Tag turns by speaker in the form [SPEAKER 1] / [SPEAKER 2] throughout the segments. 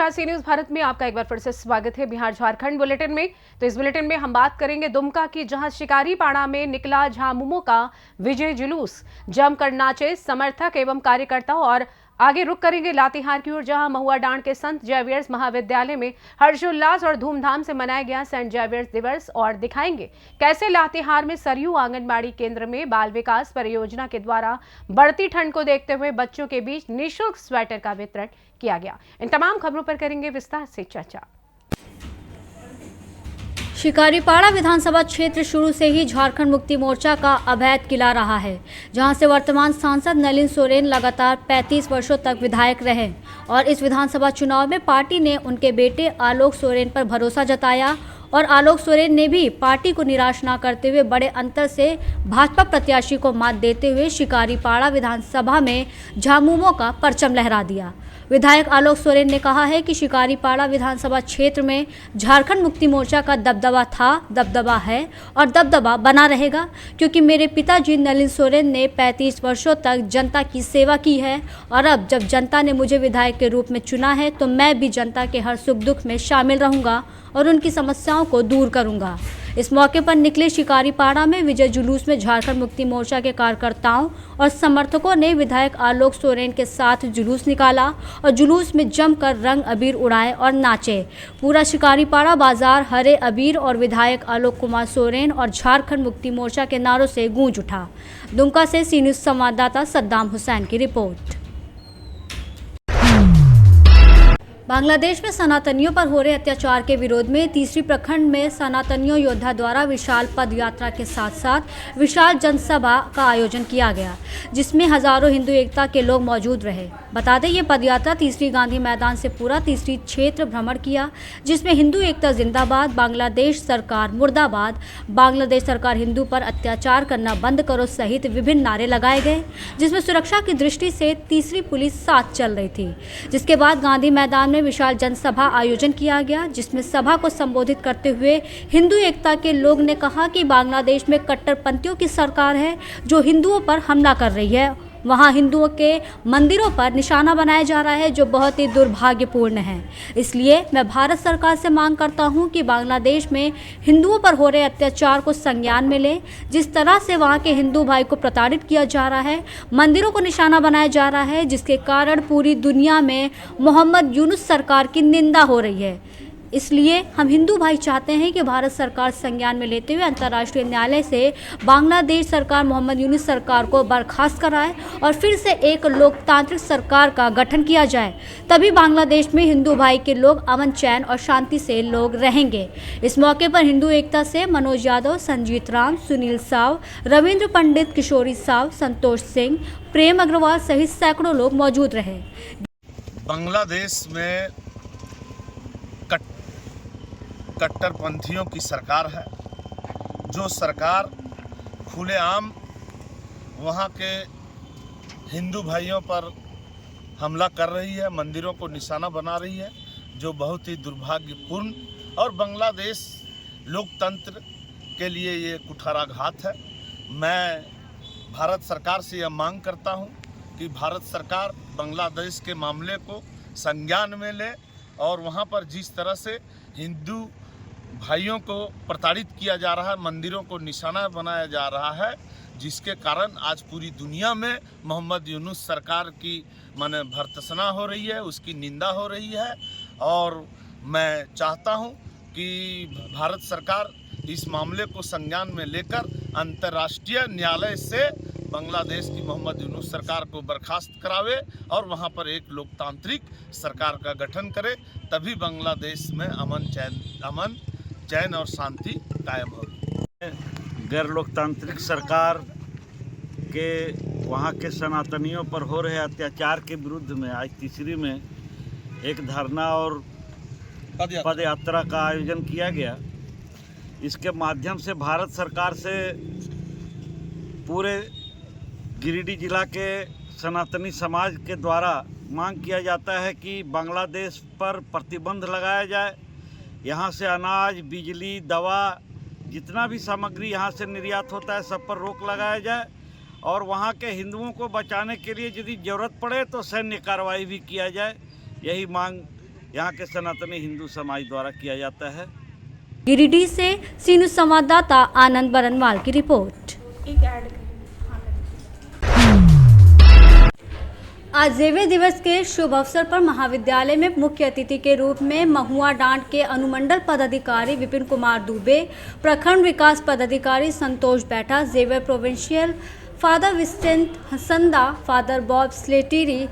[SPEAKER 1] नमस्कार, सी न्यूज भारत में आपका एक बार फिर से स्वागत है। बिहार झारखंड बुलेटिन में। तो इस बुलेटिन में हम बात करेंगे दुमका की, जहां शिकारीपाड़ा में निकला झामुमो का विजय जुलूस। जमकर नाचे समर्थक एवं कार्यकर्ता। और आगे रुक करेंगे लातेहार की ओर, जहां महुआ डांड के संत जेवियर्स महाविद्यालय में हर्षोल्लास और धूमधाम से मनाया गया सेंट जेवियर्स दिवस। और दिखाएंगे कैसे लातेहार में सरयू आंगनबाड़ी केंद्र में बाल विकास परियोजना के द्वारा बढ़ती ठंड को देखते हुए बच्चों के बीच निःशुल्क स्वेटर का वितरण किया गया। इन तमाम खबरों पर करेंगे विस्तार से चर्चा।
[SPEAKER 2] शिकारीपाड़ा विधानसभा क्षेत्र शुरू से ही झारखंड मुक्ति मोर्चा का अवैध किला रहा है, जहां से वर्तमान सांसद नलिन सोरेन लगातार 35 वर्षों तक विधायक रहे और इस विधानसभा चुनाव में पार्टी ने उनके बेटे आलोक सोरेन पर भरोसा जताया और आलोक सोरेन ने भी पार्टी को निराश न करते हुए बड़े अंतर से भाजपा प्रत्याशी को मात देते हुए शिकारीपाड़ा विधानसभा में झामुमो का परचम लहरा दिया। विधायक आलोक सोरेन ने कहा है कि शिकारीपाड़ा विधानसभा क्षेत्र में झारखंड मुक्ति मोर्चा का दबदबा था, दबदबा है और दबदबा बना रहेगा, क्योंकि मेरे पिताजी नलिन सोरेन ने 35 वर्षों तक जनता की सेवा की है और अब जब जनता ने मुझे विधायक के रूप में चुना है तो मैं भी जनता के हर सुख दुख में शामिल रहूंगा और उनकी समस्याओं को दूर करूंगा। इस मौके पर निकले शिकारीपाड़ा में विजय जुलूस में झारखंड मुक्ति मोर्चा के कार्यकर्ताओं और समर्थकों ने विधायक आलोक सोरेन के साथ जुलूस निकाला और जुलूस में जमकर रंग अबीर उड़ाए और नाचे। पूरा शिकारीपाड़ा बाजार हरे अबीर और विधायक आलोक कुमार सोरेन और झारखंड मुक्ति मोर्चा के नारों से गूंज उठा। दुमका से सी न्यूज संवाददाता सद्दाम हुसैन की रिपोर्ट। बांग्लादेश में सनातनियों पर हो रहे अत्याचार के विरोध में तीसरी प्रखंड में सनातनियों योद्धा द्वारा विशाल पद यात्रा के साथ साथ विशाल जनसभा का आयोजन किया गया, जिसमें हजारों हिंदू एकता के लोग मौजूद रहे। बता दें, ये पदयात्रा तीसरी गांधी मैदान से पूरा तीसरी क्षेत्र भ्रमण किया, जिसमें हिंदू एकता जिंदाबाद, बांग्लादेश सरकार मुर्दाबाद, बांग्लादेश सरकार हिंदू पर अत्याचार करना बंद करो सहित विभिन्न नारे लगाए गए, जिसमें सुरक्षा की दृष्टि से तीसरी पुलिस साथ चल रही थी। जिसके बाद गांधी मैदान में विशाल जनसभा आयोजन किया गया, जिसमें सभा को संबोधित करते हुए हिंदू एकता के लोग ने कहा कि बांग्लादेश में कट्टरपंथियों की सरकार है जो हिंदुओं पर हमला कर रही है। वहां हिंदुओं के मंदिरों पर निशाना बनाया जा रहा है, जो बहुत ही दुर्भाग्यपूर्ण है। इसलिए मैं भारत सरकार से मांग करता हूं कि बांग्लादेश में हिंदुओं पर हो रहे अत्याचार को संज्ञान में ले। जिस तरह से वहां के हिंदू भाई को प्रताड़ित किया जा रहा है, मंदिरों को निशाना बनाया जा रहा है, जिसके कारण पूरी दुनिया में मोहम्मद यूनुस सरकार की निंदा हो रही है। इसलिए हम हिंदू भाई चाहते हैं कि भारत सरकार संज्ञान में लेते हुए अंतर्राष्ट्रीय न्यायालय से बांग्लादेश सरकार मोहम्मद यूनुस सरकार को बर्खास्त कराए और फिर से एक लोकतांत्रिक सरकार का गठन किया जाए। तभी बांग्लादेश में हिंदू भाई के लोग अमन चैन और शांति से लोग रहेंगे। इस मौके पर हिंदू एकता से मनोज यादव, संजीत राम, सुनील साव, रविंद्र पंडित, किशोरी साव, संतोष सिंह, प्रेम अग्रवाल सहित सैकड़ों लोग मौजूद रहे।
[SPEAKER 3] बांग्लादेश में कट्टरपंथियों की सरकार है, जो सरकार खुलेआम वहाँ के हिंदू भाइयों पर हमला कर रही है, मंदिरों को निशाना बना रही है, जो बहुत ही दुर्भाग्यपूर्ण और बांग्लादेश लोकतंत्र के लिए ये कुठाराघात है। मैं भारत सरकार से यह मांग करता हूँ कि भारत सरकार बांग्लादेश के मामले को संज्ञान में ले और वहाँ पर जिस तरह से हिंदू भाइयों को प्रताड़ित किया जा रहा है, मंदिरों को निशाना बनाया जा रहा है, जिसके कारण आज पूरी दुनिया में मोहम्मद यूनुस सरकार की माने भर्त्सना हो रही है, उसकी निंदा हो रही है। और मैं चाहता हूं कि भारत सरकार इस मामले को संज्ञान में लेकर अंतर्राष्ट्रीय न्यायालय से बांग्लादेश की मोहम्मद यूनुस सरकार को बर्खास्त करावे और वहां पर एक लोकतांत्रिक सरकार का गठन करे, तभी बांग्लादेश में अमन चैन और शांति कायम होगी।
[SPEAKER 4] गैर लोकतांत्रिक सरकार के वहाँ के सनातनियों पर हो रहे अत्याचार के विरुद्ध में आज तीसरी में एक धरना और पद यात्रा का आयोजन किया गया। इसके माध्यम से भारत सरकार से पूरे गिरिडीह जिला के सनातनी समाज के द्वारा मांग किया जाता है कि बांग्लादेश पर प्रतिबंध लगाया जाए। यहाँ से अनाज, बिजली, दवा, जितना भी सामग्री यहाँ से निर्यात होता है, सब पर रोक लगाया जाए और वहाँ के हिंदुओं को बचाने के लिए यदि ज़रूरत पड़े तो सैन्य कार्रवाई भी किया जाए। यही मांग यहाँ के सनातनी हिंदू समाज द्वारा किया जाता है।
[SPEAKER 2] गिरिडीह से सी न्यूज़ संवाददाता आनंद बरनवाल की रिपोर्ट। आज जेवियर दिवस के शुभ अवसर पर महाविद्यालय में मुख्य अतिथि के रूप में महुआ डांड के अनुमंडल पदाधिकारी विपिन कुमार दुबे, प्रखंड विकास पदाधिकारी Santosh Baitha, Xavier provincial father Vincent हसंदा, फादर बॉब स्लेटेरी,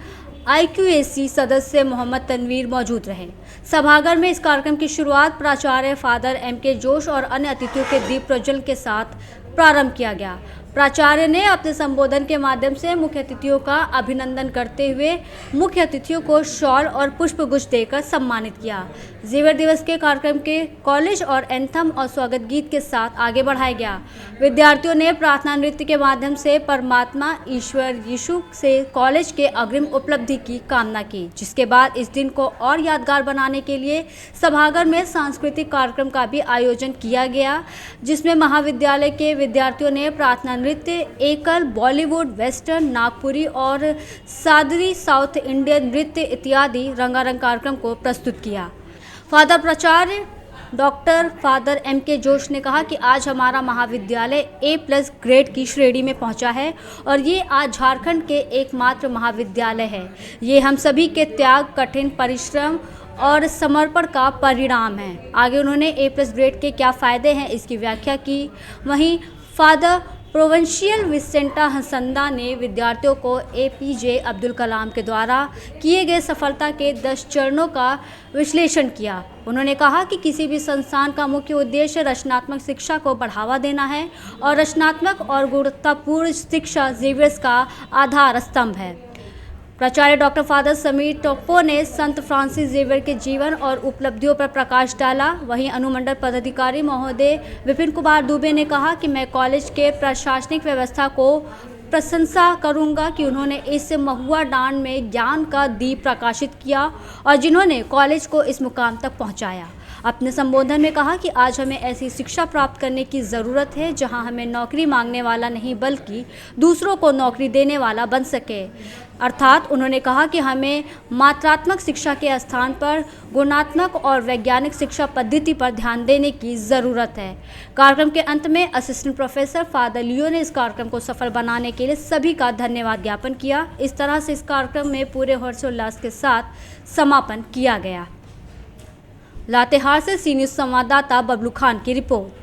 [SPEAKER 2] IQAC सदस्य मोहम्मद तनवीर मौजूद रहे। सभागार में इस कार्यक्रम की शुरुआत प्राचार्य फादर MK जोश और अन्य अतिथियों के दीप प्रज्वलन के साथ प्रारंभ किया गया। प्राचार्य ने अपने संबोधन के माध्यम से मुख्य अतिथियों का अभिनंदन करते हुए मुख्य अतिथियों को शॉल और पुष्पगुच्छ देकर सम्मानित किया। जेवियर दिवस के कार्यक्रम के कॉलेज और एंथम और स्वागत गीत के साथ आगे बढ़ाया गया। विद्यार्थियों ने प्रार्थना नृत्य के माध्यम से परमात्मा ईश्वर यीशु से कॉलेज के अग्रिम उपलब्धि की कामना की, जिसके बाद इस दिन को और यादगार बनाने के लिए सभागार में सांस्कृतिक कार्यक्रम का भी आयोजन किया गया, जिसमें महाविद्यालय के विद्यार्थियों ने प्रार्थना नृत्य, एकल, बॉलीवुड, वेस्टर्न, नागपुरी और सादरी साउथ इंडियन नृत्य इत्यादि रंगारंग कार्यक्रम को प्रस्तुत किया। फादर प्राचार्य डॉक्टर फादर MK जोश ने कहा कि आज हमारा महाविद्यालय A+ ग्रेड की श्रेणी में पहुंचा है और ये आज झारखंड के एकमात्र महाविद्यालय है। ये हम सभी के त्याग, कठिन परिश्रम और समर्पण का परिणाम है। आगे उन्होंने A+ ग्रेड के क्या फ़ायदे हैं इसकी व्याख्या की। वहीं फादर प्रोविंशियल विसेंटा हसंदा ने विद्यार्थियों को APJ अब्दुल कलाम के द्वारा किए गए सफलता के 10 चरणों का विश्लेषण किया। उन्होंने कहा कि किसी भी संस्थान का मुख्य उद्देश्य रचनात्मक शिक्षा को बढ़ावा देना है और रचनात्मक और गुणवत्तापूर्ण शिक्षा जेवियर्स का आधार स्तंभ है। प्राचार्य डॉक्टर फादर समीर टोप्पो ने संत फ्रांसिस जेवियर के जीवन और उपलब्धियों पर प्रकाश डाला। वहीं अनुमंडल पदाधिकारी महोदय विपिन कुमार दुबे ने कहा कि मैं कॉलेज के प्रशासनिक व्यवस्था को प्रशंसा करूंगा कि उन्होंने इस महुआ डांड में ज्ञान का दीप प्रकाशित किया और जिन्होंने कॉलेज को इस मुकाम तक पहुंचाया। अपने संबोधन में कहा कि आज हमें ऐसी शिक्षा प्राप्त करने की ज़रूरत है जहां हमें नौकरी मांगने वाला नहीं बल्कि दूसरों को नौकरी देने वाला बन सके। अर्थात उन्होंने कहा कि हमें मात्रात्मक शिक्षा के स्थान पर गुणात्मक और वैज्ञानिक शिक्षा पद्धति पर ध्यान देने की ज़रूरत है। कार्यक्रम के अंत में असिस्टेंट प्रोफेसर फादर लियो ने इस कार्यक्रम को सफल बनाने के लिए सभी का धन्यवाद ज्ञापन किया। इस तरह से इस कार्यक्रम में पूरे हर्षोल्लास के साथ समापन किया गया। लातेहार से सी न्यूज़ संवाददाता बबलू खान की रिपोर्ट।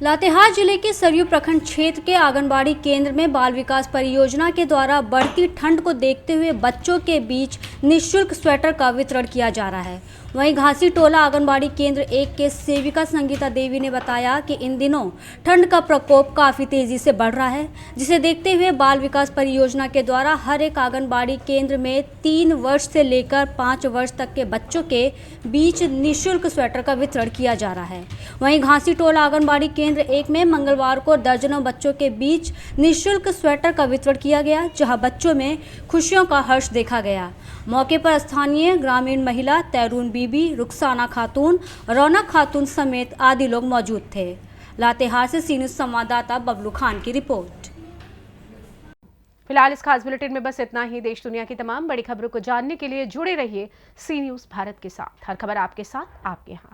[SPEAKER 2] लातेहार जिले के सरयू प्रखंड क्षेत्र के आंगनबाड़ी केंद्र में बाल विकास परियोजना के द्वारा बढ़ती ठंड को देखते हुए बच्चों के बीच निःशुल्क स्वेटर का वितरण किया जा रहा है। वहीं घासी टोला आंगनबाड़ी केंद्र 1 के सेविका संगीता देवी ने बताया कि इन दिनों ठंड का प्रकोप काफ़ी तेज़ी से बढ़ रहा है, जिसे देखते हुए बाल विकास परियोजना के द्वारा हर एक आंगनबाड़ी केंद्र में 3 वर्ष से लेकर 5 वर्ष तक के बच्चों के बीच निःशुल्क स्वेटर का वितरण किया जा रहा है। वहीं घासी टोला आंगनबाड़ी केंद्र 1 में मंगलवार को दर्जनों बच्चों के बीच निःशुल्क स्वेटर का वितरण किया गया, जहां बच्चों में खुशियों का हर्ष देखा गया। मौके पर स्थानीय ग्रामीण महिला तैरून बीबी, रुखसाना खातून, रौनक खातून समेत आदि लोग मौजूद थे। लातेहार से सी न्यूज़ संवाददाता बबलू खान की रिपोर्ट।
[SPEAKER 1] फिलहाल इस खास बुलेटिन में बस इतना ही। देश दुनिया की तमाम बड़ी खबरों को जानने के लिए जुड़े रहिए सी न्यूज़ भारत के साथ। हर खबर आपके साथ, आपके हाथ।